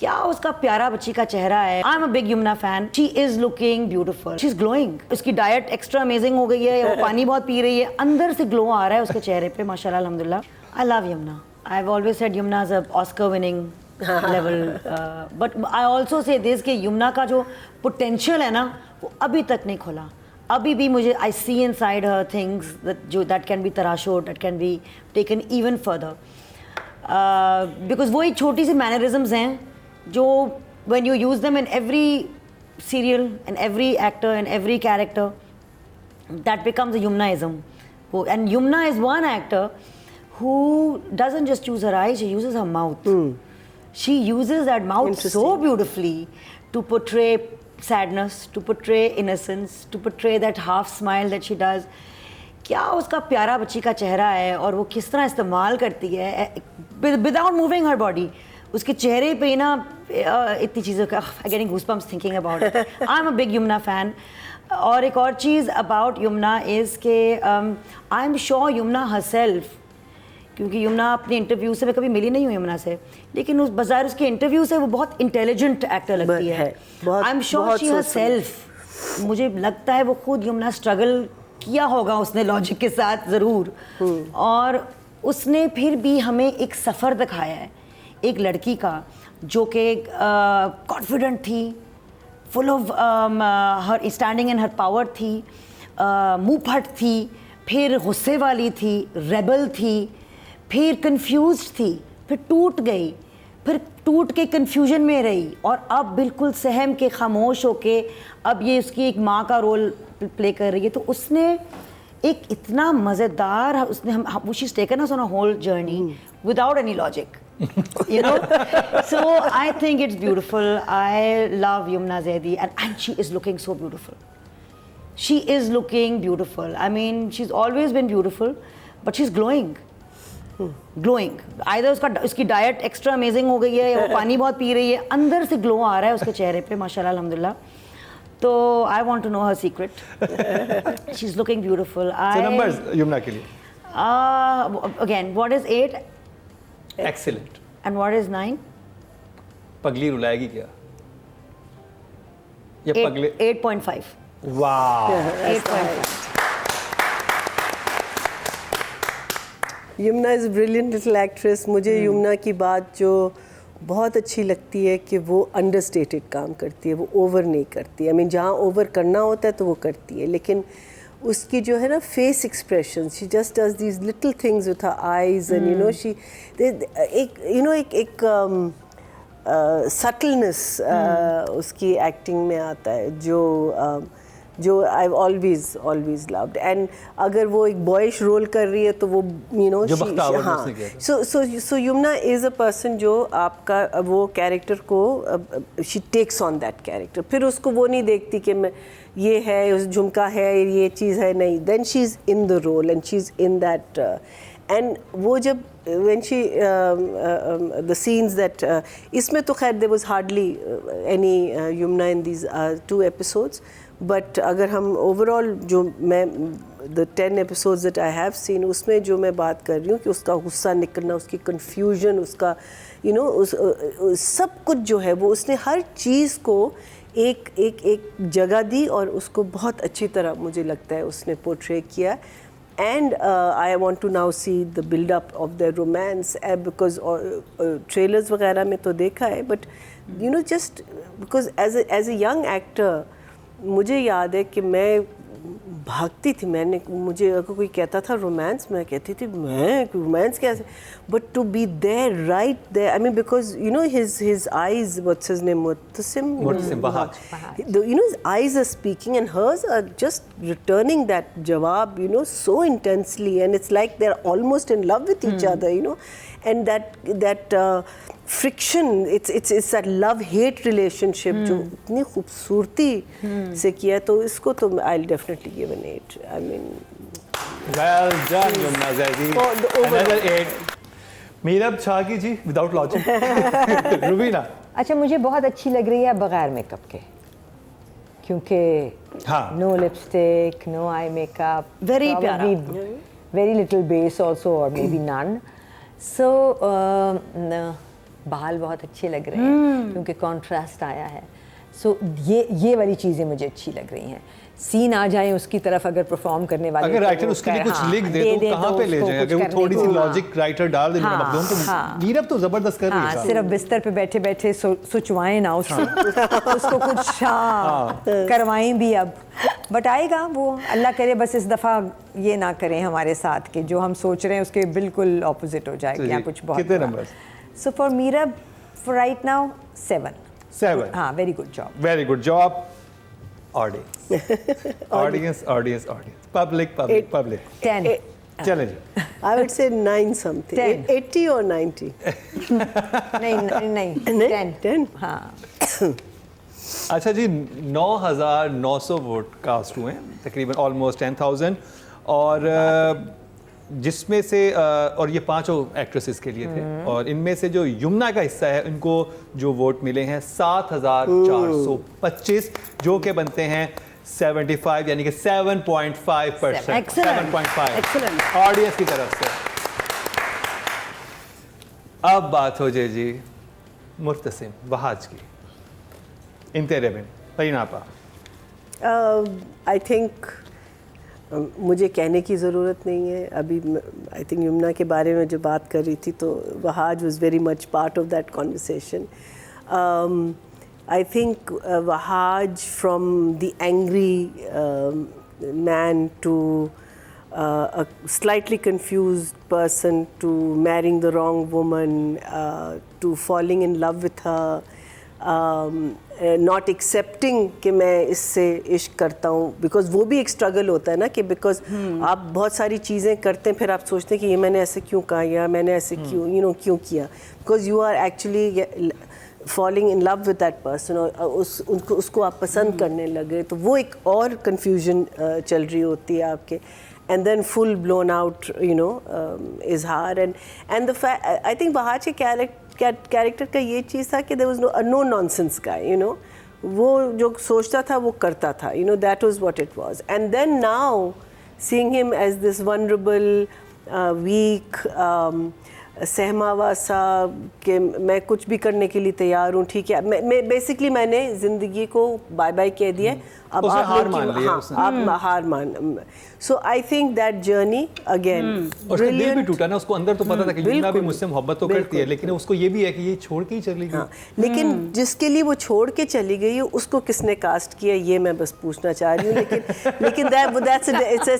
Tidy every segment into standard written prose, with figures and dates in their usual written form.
क्या उसका प्यारा बच्ची का चेहरा है। I am a big Yamuna fan. She is looking beautiful, she is glowing. उसकी डाइट एक्स्ट्रा अमेजिंग हो गई है, वो पानी बहुत पी रही है, अंदर से ग्लो आ रहा है उसके चेहरे पे, माशाल्लाह अल्हम्दुलिल्लाह। I love Yamuna. I have always said Yamuna is a Oscar winning level, but I also say this कि यमुना का जो पोटेंशियल है ना वो अभी तक नहीं खुला। अभी भी मुझे आई सी इन साइड हर things that can be thrashed, that can be taken even further, because वो एक छोटी सी मैनरिज्म्स हैं जो when you use them in every serial, in every actor, in every character, that becomes a Yumnaism. And Yumna is one actor who doesn't just use her eyes, she uses her mouth. She uses that mouth so beautifully to portray sadness, to portray innocence, to portray that half smile that she does. क्या उसका प्यारा बच्ची का चेहरा है और वो किस तरह इस्तेमाल करती है विदाउट मूविंग हर बॉडी। उसके चेहरे पे ना इतनी चीज़ों का getting goosebumps thinking about it. I am a big Yamuna fan. और एक और चीज़ अबाउट यमुना इज़ के I am sure Yamuna herself, क्योंकि यमुना अपने इंटरव्यू से, मैं कभी मिली नहीं हूँ यमुना से, लेकिन उस बाज़ार उसके इंटरव्यू से वो बहुत इंटेलिजेंट एक्टर लगती है। I am sure she herself, मुझे लगता है वो खुद यमुना स्ट्रगल किया होगा उसने लॉजिक के साथ ज़रूर, और उसने फिर भी हमें एक सफ़र दिखाया है एक लड़की का जो कि कॉन्फिडेंट थी, full of her standing in her power थी, मुँह फट थी, फिर गुस्से वाली थी, रेबल थी, फिर कंफ्यूज्ड थी, फिर टूट गई, फिर टूट के कंफ्यूजन में रही, और अब बिल्कुल सहम के खामोश होके अब ये उसकी एक माँ का रोल प्ले कर रही है। तो उसने एक इतना मज़ेदार, उसने हम she is taken us on a whole journey without any logic, you know. So I think it's beautiful. I love Yumna Zaidi, and she is looking so beautiful. She is looking beautiful. I mean, she's always been beautiful, but she's glowing. Glowing. Either उसकी diet extra amazing हो गई है या वो पानी बहुत P रही है, अंदर से ग्लो आ रहा है उसके चेहरे पे, माशाल्लाह अल्हम्दुलिल्लाह। तो I want to know her secret. She's looking beautiful. So numbers Yumna के लिए. Again, what is 8? Excellent. And what is 9? पगली रुलाएगी क्या? या पगले? 8.5. Wow. 8.5. Yamuna is brilliant little actress. मुझे यमुना की बात जो बहुत अच्छी लगती है कि वो अंडरस्टेटेड काम करती है, वो ओवर नहीं करती। आई मीन जहाँ ओवर करना होता है तो वो करती है, लेकिन उसकी जो है ना face expression, she just does these little things with her eyes, and you know she एक यू नो एक सटलनेस उसकी एक्टिंग में आता है जो आई ऑलवेज लव्ड। एंड अगर वो एक बॉयश रोल कर रही है तो वो यू नो हाँ, so Yamuna is a person जो आपका वो कैरेक्टर को she takes on that character, फिर उसको वो नहीं देखती कि मैं ये है, उस झुमका है, ये चीज़ है, नहीं, then she is in the role and she is in that. And वो जब when she the scenes that इसमें तो खैर there was hardly any Yumna in these 2 episodes, but अगर हम overall जो मैं the 10 episodes that I have seen उसमें जो मैं बात कर रही हूँ कि उसका गुस्सा निकलना, उसकी confusion, उसका you know सब कुछ जो है वो उसने हर चीज़ को एक जगह दी और उसको बहुत अच्छी तरह मुझे लगता है उसने पोर्ट्रे किया। And I want to now see the build-up of their romance because trailers वगैरह में तो देखा है, but you know just because as a young actor मुझे याद है कि मैं भागती थी, मुझे अगर कोई कहता था रोमांस, मैं कहती थी मैं रोमांस कैसे, but to be there right there, I mean because you know his eyes, what's his name, Mutasim Bahaj, you know his eyes are speaking and hers are just returning that jawab, you know, so intensely, and it's like they're almost in love with each other, you know, and that friction, it's that love hate relationship जो इतनी खूबसूरती से किया, तो इसको तो I'll definitely give an 8. I mean, well done Yumna Zaidi, another 8. Meerab छागी ji without logic. Rubina, अच्छा मुझे बहुत अच्छी लग रही है बगैर मेकअप के, क्योंकि हाँ, no lipstick, no eye makeup, very प्यारा, very little base also, or maybe none. So बाल बहुत अच्छे लग रहे हैं क्योंकि कॉन्ट्रास्ट आया है। सो ये वाली चीज़ें मुझे अच्छी लग रही हैं। सीन आ जाए उसकी तरफ अगर परफॉर्म करने वाले, अगर राइटर उसके लिए कुछ लिख दे तो कहाँ पे ले जाए? अगर वो थोड़ी सी लॉजिक राइटर डाल दे तो नीरव तो जबरदस्त कर रही है। सिर्फ बिस्तर पे बैठे बैठे सोचवाएं ना उसको कुछ करवाएं भी अब, बट आएगा वो। अल्लाह करे बस इस दफ़ा ये ना करें हमारे साथ कि जो हम सोच रहे हैं उसके बिल्कुल ऑपोजिट हो जाए या कुछ बहुत। कितने number? So for Meerab for right now 7। हाँ, very good job, very good job. Audience public 10। चलें जी। I would say 9 something. 10. 80 or 90? नहीं 10। हाँ। अच्छा जी, 9,900 वोट कास्ट हुए हैं, तकरीबन ऑलमोस्ट 10,000, और जिसमें से और ये पांचों एक्ट्रेसेस के लिए थे, और इनमें से जो यमुना का हिस्सा है उनको जो वोट मिले हैं 7,425, जो के बनते हैं 75, यानी कि 7.5%। 7.5 ऑडियंस की तरफ से। अब बात हो जाए जी मुर्तसिम वहाज की, इंतेरे बिन परीनापा। आई थिंक मुझे कहने की ज़रूरत नहीं है अभी। आई थिंक यमुना के बारे में जो बात कर रही थी तो was was very much part of that conversation. I think was from the angry man to a slightly confused person to marrying the wrong woman, to falling in love with her, not accepting कि मैं इससे इश्क करता हूँ, because वो भी एक struggle होता है ना कि because आप बहुत सारी चीज़ें करते हैं, फिर आप सोचते हैं कि ये मैंने ऐसे क्यों कहा या मैंने ऐसे क्यों क्यों किया, because you are actually falling in love with that person, और उसको आप पसंद करने लगे, तो वो एक और confusion चल रही होती है आपके, and then full blown out izhar, and the fact I think Wahaj के character का ये चीज़ था कि there was no nonsense guy, वो जो सोचता था वो करता था, that was what it was. And then now seeing him as this vulnerable, weak, सहमावा सा कि मैं कुछ भी करने के लिए तैयार हूँ, ठीक है, मैं बेसिकली मैंने ज़िंदगी को बाय बाय कह दिया, अब आप हार मान लिया, आप हार मान। So I think that journey again, उसका दिल भी टूटा ना, उसको अंदर तो पता था कि यमुना भी मुझसे मोहब्बत तो करती है, लेकिन उसको ये भी है कि ये छोड़ के ही चली गई। लेकिन जिसके लिए वो छोड़ के चली गई है उसको किसने कास्ट किया, ये मैं बस पूछना चाह रही हूँ, लेकिन that's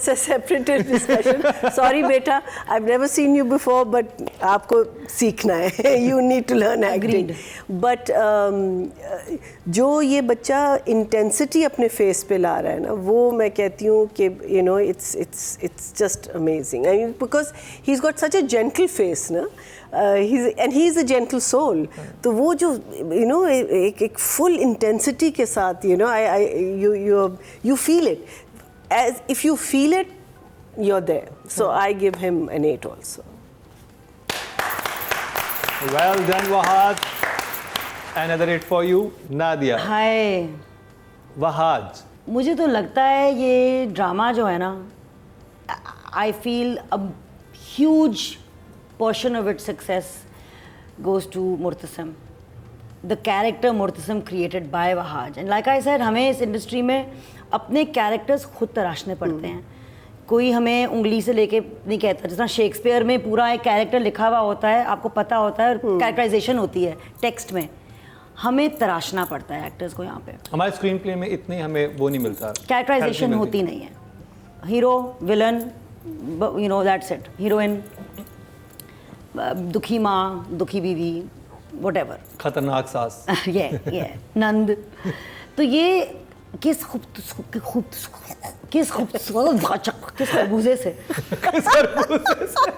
a separate discussion. Sorry बेटा, I've never seen you before, but आपको सीखना है, you need to learn acting. But जो ये बच्चा इंटेंसिटी अपने फेस पे ला रहा है ना, वो मैं कहती हूँ कि it's just amazing. I mean, because he's got such a gentle face, na? He's a gentle soul. तो वो जो एक full intensity के साथ, you feel it. As if you feel it, you're there. So I give him an 8 also. Well done, Wahaj. Another 8 for you, Nadia. हाय, वहाज, मुझे तो लगता है ये ड्रामा जो है ना, I feel a huge portion of its success goes to Murtasim. The character Murtasim created by Wahaj. And like I said, हमें इस इंडस्ट्री में अपने कैरेक्टर्स खुद तराशने पड़ते हैं। कोई हमें उंगली से लेके नहीं कहता, जिस तरह शेक्सपियर में पूरा एक कैरेक्टर लिखा हुआ होता है, आपको पता होता है, कैरेक्टराइजेशन होती है टेक्स्ट में, हमें तराशना पड़ता है एक्टर्स को। यहाँ पे हमारे स्क्रीन प्ले में इतने हमें वो नहीं मिलता, कैरेक्टराइजेशन होती नहीं है। Hero, villain, that's it. Heroine, दुखी माँ, दुखी बीवी, व्हाटएवर, खतरनाक सास, ये नंद। तो ये किस खरबूजे से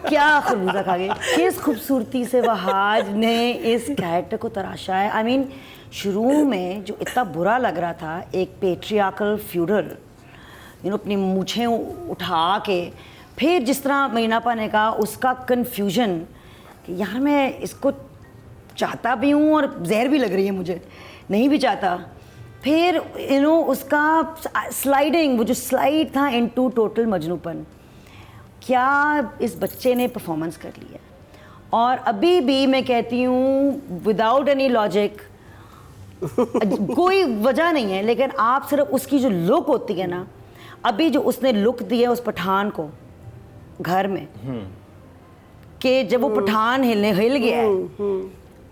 क्या खरबूजा खा गए, किस खूबसूरती से वहाज ने इस कैरेक्टर को तराशा है। आई मीन शुरू में जो इतना बुरा लग रहा था, एक पेट्रियार्कल फ्यूडल, अपनी मूछें उठा के, फिर जिस तरह मरीनापा ने कहा उसका कन्फ्यूजन कि यार मैं इसको चाहता भी हूँ और जहर भी लग रही है मुझे, नहीं भी चाहता। फिर उसका स्लाइडिंग, वो जो स्लाइड था इनटू टोटल मजनूपन, क्या इस बच्चे ने परफॉर्मेंस कर ली है। और अभी भी मैं कहती हूँ विदाउट एनी लॉजिक, कोई वजह नहीं है, लेकिन आप सिर्फ उसकी जो लुक होती है ना, अभी जो उसने लुक दिया उस पठान को घर में, कि जब वो पठान हिल गया है,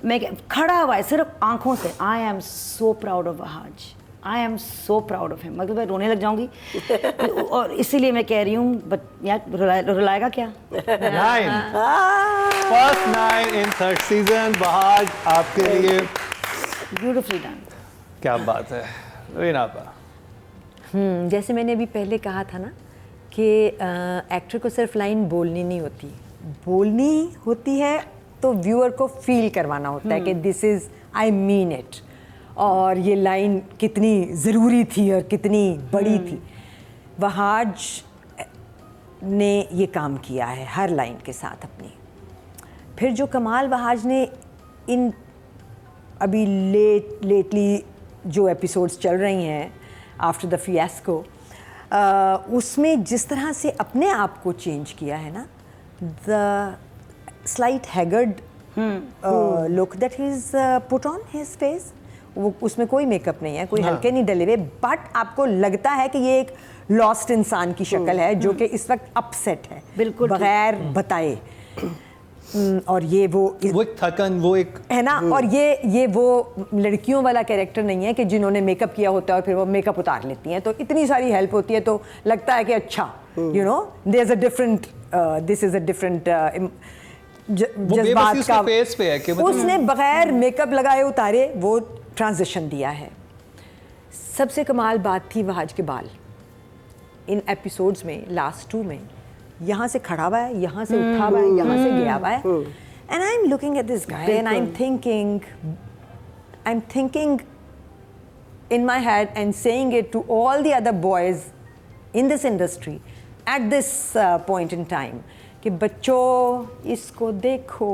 मैं खड़ा हुआ है सिर्फ आंखों से। I am so proud of Wahaj, I am so proud of him. मतलब मैं रोने लग जाऊंगी और इसीलिए मैं कह रही हूँ यार रुलाएगा क्या? 9 first 9 in third season Wahaj आपके लिए ब्यूटीफुली डन। क्या बात है रीनापा। जैसे मैंने अभी पहले कहा था ना कि एक्टर को सिर्फ लाइन बोलनी नहीं होती, बोलनी होती है तो व्यूअर को फील करवाना होता है कि this is I mean it, और ये लाइन कितनी ज़रूरी थी और कितनी बड़ी थी। वहाज ने ये काम किया है हर लाइन के साथ अपनी। फिर जो कमाल वहाज ने इन अभी लेटली जो एपिसोड्स चल रही हैं आफ्टर द फियास्को, उसमें जिस तरह से अपने आप को चेंज किया है ना, the slight haggard look that he is put on his face, वो उसमें कोई मेकअप नहीं है, कोई हल्के नहीं डले हुए, बट आपको लगता है कि ये एक लॉस्ट इंसान की शक्ल है जो कि इस वक्त अपसेट है बिल्कुल बगैर बताए। और ये वो एक थकन, वो एक है ना, और ये वो लड़कियों वाला कैरेक्टर नहीं है कि जिन्होंने मेकअप किया होता है और फिर वो मेकअप उतार लेती हैं, तो इतनी सारी हेल्प होती है तो लगता है कि अच्छा you know there is a different this is a different जज्बात का फेस पे है कि उसने बगैर मेकअप लगाए उतारे वो ट्रांजिशन दिया है। सबसे कमाल बात थी वहाज के बाल इन एपिसोड्स में, लास्ट 2 में, यहाँ से खड़ा हुआ है, यहाँ से उठा हुआ है, यहाँ से गया हुआ है, and I am looking at this guy and I am thinking in my head and saying it to all the other boys in this industry at this point in time कि बच्चों इसको देखो,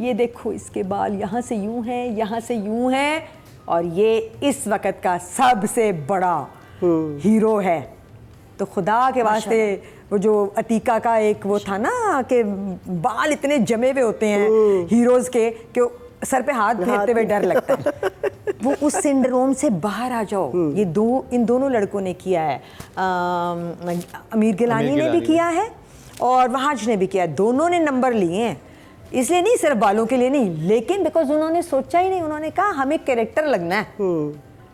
ये देखो इसके बाल यहाँ से यूं हैं, यहाँ से यूं हैं, और ये इस वक्त का सबसे बड़ा हीरो है। तो खुदा के वास्ते वो जो अतीका का एक वो था ना कि बाल इतने जमे हुए होते हैं हीरोज़ के कि सर पे हाथ फेरते हुए डर लगता है, वो उस सिंड्रोम से बाहर आ जाओ। ये इन दोनों लड़कों ने किया है, आमिर गिलानी ने भी किया है और वहाज ने भी किया है, दोनों ने नंबर लिए हैं, इसलिए नहीं सिर्फ बालों के लिए नहीं, लेकिन बिकॉज उन्होंने सोचा ही नहीं, उन्होंने कहा हमें कैरेक्टर लगना है,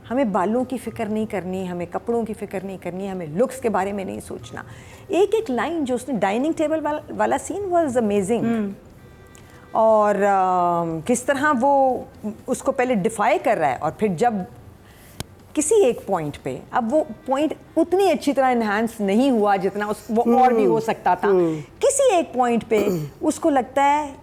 हमें बालों की फिक्र नहीं करनी, हमें कपड़ों की फिक्र नहीं करनी, हमें लुक्स के बारे में नहीं सोचना। एक एक लाइन जो उसने डाइनिंग टेबल वाला सीन वाज अमेजिंग, और किस तरह वो उसको पहले डिफाई कर रहा है और फिर जब किसी एक पॉइंट पे, अब वो पॉइंट उतनी अच्छी तरह इन्हांस नहीं हुआ जितना वो और भी हो सकता था, किसी एक पॉइंट पे उसको लगता है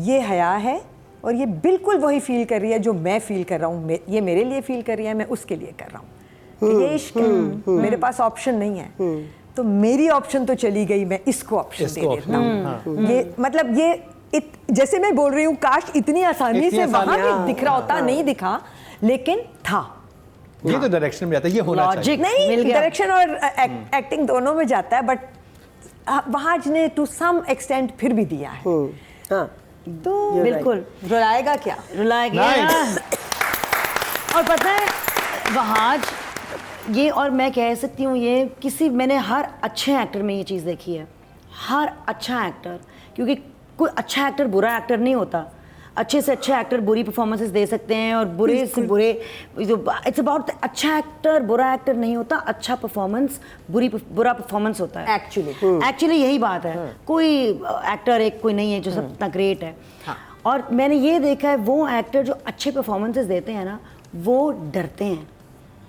ये हया है और ये बिल्कुल वही फील कर रही है जो मैं फील कर रहा हूँ, ये मेरे लिए फील कर रही है, मैं उसके लिए कर रहा हूँ, ये इश्क है, मेरे पास ऑप्शन नहीं है, तो मेरी ऑप्शन तो चली गई, मैं इसको ऑप्शन दे देता हूँ। ये मतलब ये जैसे मैं बोल रही हूँ, काश इतनी आसानी से वहाँ भी दिख रहा होता, नहीं दिखा, लेकिन था। ये तो डायरेक्शन में जाता है, ये होना चाहिए। नहीं, डायरेक्शन और एक्टिंग दोनों में जाता है, बट वहाज ने टू सम एक्सटेंट फिर भी दिया है। तो बिल्कुल रुलाएगा क्या? रुलाएगा। और पता है वहाज ये, और मैं कह सकती हूँ ये मैंने हर अच्छे एक्टर में ये चीज़ देखी है, हर अच्छा एक्टर, क्योंकि कोई अच्छा एक्टर बुरा एक्टर नहीं होता, अच्छे से अच्छे एक्टर बुरी परफॉर्मेंसेस दे सकते हैं और बुरे से बुरे, इट्स अबाउट अच्छा एक्टर बुरा एक्टर नहीं होता, अच्छा परफॉर्मेंस बुरा परफॉर्मेंस होता है। एक्चुअली यही बात है, कोई एक्टर एक कोई नहीं है जो सब इतना ग्रेट है। और मैंने ये देखा है वो एक्टर जो अच्छे परफॉर्मेंसेस देते हैं ना, वो डरते हैं,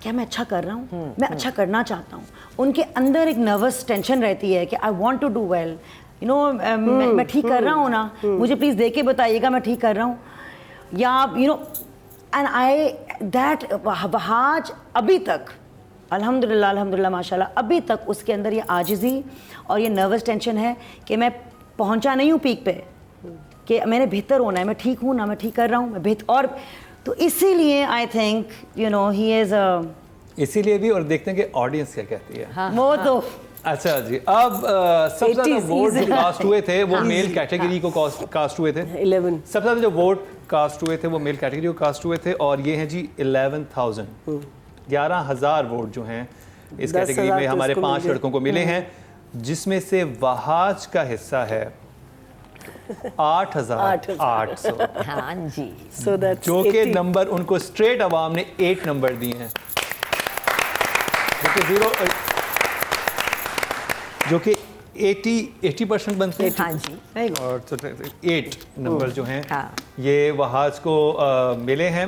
क्या मैं अच्छा कर रहा हूँ, मैं अच्छा करना चाहता हूँ, उनके अंदर एक नर्वस टेंशन रहती है कि I want to do well, you know, मैं ठीक कर रहा हूँ ना, मुझे प्लीज़ देख के बताइएगा मैं ठीक कर रहा हूँ, या you know, and I that Wahaj अभी तक अल्हम्दुलिल्लाह माशाल्लाह अभी तक उसके अंदर ये आजिज़ी और ये नर्वस टेंशन है कि मैं पहुँचा नहीं हूँ पीक पे, कि मैंने बेहतर होना है, मैं ठीक हूँ ना, मैं ठीक कर रहा हूँ, मैं बेहतर, और तो इसीलिए I think you know he is, इसीलिए भी, और देखते हैं कि ऑडियंस क्या कहती है। वो तो अच्छा जी, अब सबसे ज़्यादा 80s वोट जो easily. कास्ट हुए थे वो मेल कैटेगरी को कास्ट हुए थे। 11 सबसे ज़्यादा जो वोट कास्ट हुए थे वो मेल कैटेगरी को कास्ट हुए थे, और ये हैं जी 11,000 11,000 वोट जो हैं इस 10,000 कैटेगरी में तो हमारे इसको 5 मिल गए। लड़कों को मिले हैं, जिसमें से वहाज का हिस्सा है 8,800, हाँ जी। so that's जो कि 80. नंबर उनको स्ट्रेट अवाम ने 8 नंबर दिए हैं, जो कि 80% बनते हैं। हाँ जी। Very good. और 8 नंबर जो हैं हाँ। ये वहाज को मिले हैं।